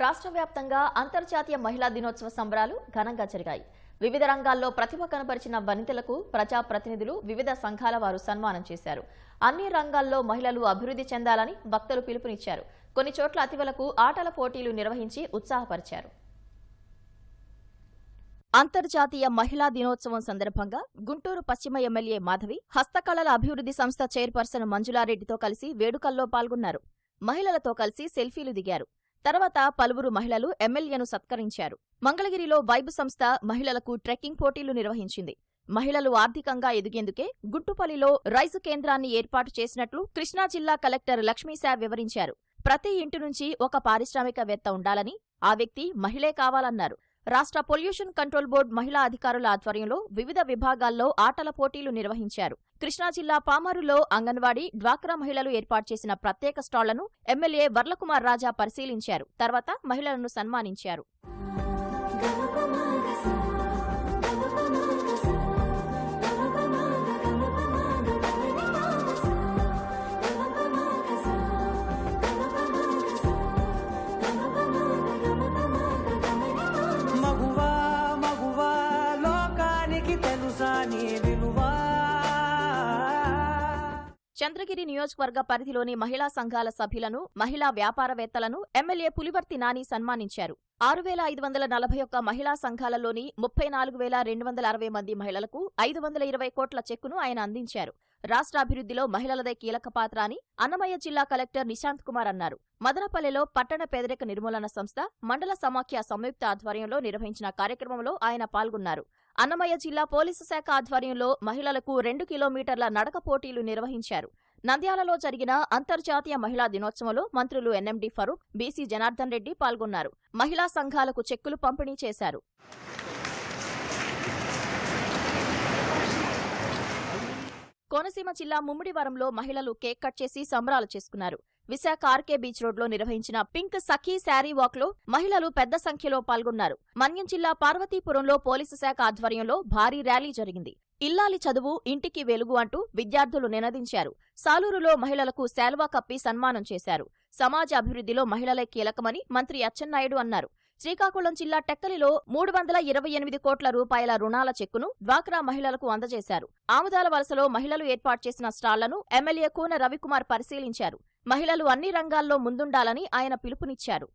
రాష్ట్ర వ్యాప్తంగా అంతర్జాతీయ మహిళా దినోత్సవ సంబరాలు ఘనంగా జరిగాయి. వివిధ రంగాల్లో ప్రతిభ కనబరిచిన వనితలకు ప్రజాప్రతినిధులు, వివిధ సంఘాల వారు సన్మానం చేశారు. అన్ని రంగాల్లో మహిళలు అభివృద్ధి చెందాలని వక్తలు పిలుపునిచ్చారు. కొన్ని చోట్ల అతివలకు ఆటల పోటీలు నిర్వహించి ఉత్సాహపరిచారు. అంతర్జాతీయ మహిళా దినోత్సవం సందర్భంగా గుంటూరు పశ్చిమ ఎమ్మెల్యే మాధవి హస్తకళల అభివృద్ధి సంస్థ చైర్పర్సన్ మంజులారెడ్డితో కలిసి వేడుకల్లో పాల్గొన్నారు. మహిళలతో కలిసి సెల్ఫీలు దిగారు. తర్వాత పలువురు మహిళలు ఎమ్మెల్యేను సత్కరించారు. మంగళగిరిలో వైబ్ సంస్థ మహిళలకు ట్రెక్కింగ్ పోటీలు నిర్వహించింది. మహిళలు ఆర్థికంగా ఎదిగేందుకే గుంటుపల్లిలో రైసు కేంద్రాన్ని ఏర్పాటు చేసినట్లు కృష్ణా జిల్లా కలెక్టర్ లక్ష్మీశా వివరించారు. ప్రతి ఇంటి నుంచి ఒక పారిశ్రామికవేత్త ఉండాలని, ఆ వ్యక్తి మహిళే కావాలన్నారు. రాష్ట్ర పొల్యూషన్ కంట్రోల్ బోర్డు మహిళా అధికారుల ఆధ్వర్యంలో వివిధ విభాగాల్లో ఆటల పోటీలు నిర్వహించారు. కృష్ణా జిల్లా పామరులో అంగన్వాడీ, డ్వాక్రా మహిళలు ఏర్పాటు చేసిన ప్రత్యేక స్టాళ్లను ఎమ్మెల్యే వర్లకుమార్ రాజా పరిశీలించారు. తర్వాత మహిళలను సన్మానించారు. చంద్రగిరి నియోజకవర్గ పరిధిలోని మహిళా సంఘాల సభ్యులను, మహిళా వ్యాపారవేత్తలను ఎమ్మెల్యే పులివర్తి నాని సన్మానించారు. 6,541 మహిళా సంఘాలలోని 34,260 మంది మహిళలకు 520 కోట్ల చెక్కును ఆయన అందించారు. రాష్ట్ర అభివృద్ధిలో మహిళలదే కీలక పాత్ర అని అన్నమయ్య జిల్లా కలెక్టర్ నిశాంత్ కుమార్ అన్నారు. మదనపల్లెలో పట్టణ పేదరిక నిర్మూలన సంస్థ, మండల సమాఖ్య సంయుక్త ఆధ్వర్యంలో నిర్వహించిన కార్యక్రమంలో ఆయన పాల్గొన్నారు. అన్నమయ్య జిల్లా పోలీసు శాఖ ఆధ్వర్యంలో మహిళలకు 2 కిలోమీటర్ల నడక పోటీలు నిర్వహించారు. నంద్యాలలో జరిగిన అంతర్జాతీయ మహిళా దినోత్సవంలో మంత్రులు ఎన్ఎండి ఫరూక్, బీసీ జనార్దన్ రెడ్డి పాల్గొన్నారు. మహిళా సంఘాలకు చెక్కులు పంపిణీ చేశారు. కోనసీమ జిల్లా ముమ్మిడివరంలో మహిళలు కేక్ కట్ చేసి సంబరాలు చేసుకున్నారు. విశాఖ ఆర్కే బీచ్ రోడ్లో నిర్వహించిన పింక్ సఖీ శారీ వాక్లో మహిళలు పెద్ద సంఖ్యలో పాల్గొన్నారు. మన్యం జిల్లా పార్వతీపురంలో పోలీసు శాఖ ఆధ్వర్యంలో భారీ ర్యాలీ జరిగింది. ఇల్లాలి చదువు, ఇంటికి వెలుగు అంటూ విద్యార్థులు నినదించారు. సాలూరులో మహిళలకు శాల్వా కప్పి సన్మానం చేశారు. సమాజ అభివృద్ధిలో మహిళలే కీలకమని మంత్రి అచ్చెన్నాయుడు అన్నారు. శ్రీకాకుళం జిల్లా టెక్కలిలో 328 కోట్ల రూపాయల రుణాల చెక్కును డ్వాక్రా మహిళలకు అందజేశారు. ఆముదాల వలసలో మహిళలు ఏర్పాటు చేసిన స్టాళ్లను ఎమ్మెల్యే కూన రవికుమార్ పరిశీలించారు. మహిళలు అన్ని రంగాల్లో ముందుండాలని ఆయన పిలుపునిచ్చారు.